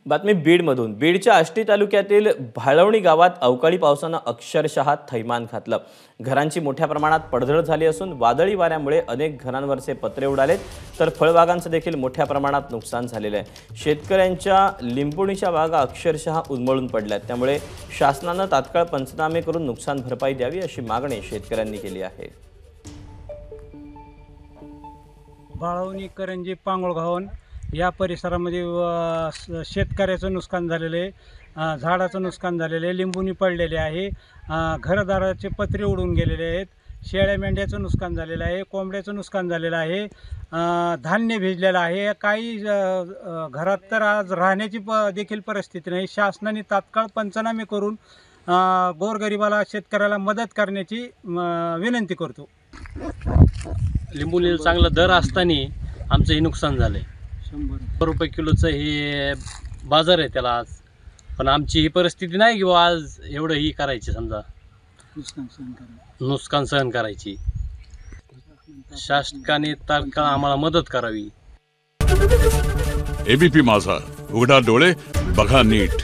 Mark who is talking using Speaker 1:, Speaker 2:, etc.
Speaker 1: बातमी बीडमधून। बीडच्या आष्टी तालुक्यातील भाळवणी गावात अवकाळी पावसानं अक्षरशः थैमान घातलं। घरांची मोठ्या प्रमाणात पडझड झाली असून वादळी वाऱ्यामुळे अनेक घरांवरचे पत्रे उडालेत, तर फळबागांचं देखील मोठ्या प्रमाणात नुकसान झालेलं आहे। शेतकऱ्यांच्या लिंबुणीच्या बागा अक्षरशः उन्मळून पडल्यात, त्यामुळे शासनानं तात्काळ पंचनामे करून नुकसान भरपाई द्यावी अशी मागणी शेतकऱ्यांनी केली आहे।
Speaker 2: भाळवणी, करंजी, पांगोळघावन या परिसरामध्ये शेतकऱ्याचं नुकसान झालेलं आहे, झाडाचं नुकसान झालेलं आहे, लिंबुनी पडलेले आहे, घरदाराचे पत्रे उडून गेलेले आहेत, शेळ्या मेंढ्याचं नुकसान झालेलं आहे, कोंबड्याचं नुकसान झालेलं आहे, धान्य भिजलेलं आहे। काही घरात तर आज राहण्याची देखील परिस्थिती नाही। शासनाने तात्काळ पंचनामे करून गोरगरिबाला, शेतकऱ्याला मदत करण्याची विनंती करतो।
Speaker 3: लिंबुनीला चांगला दर असताना आमचं हे नुकसान झालं आहे। 100 रुपये किलोचं हे बाजार आहे त्याला आज, पण आमची ही परिस्थिती नाही की आज एवढं ही करायची, समजा नुकसान सहन करायची। शासनाने तात्काळ आम्हाला मदत करावी।
Speaker 4: एबीपी माझा, उघडा डोळे बघा नीट।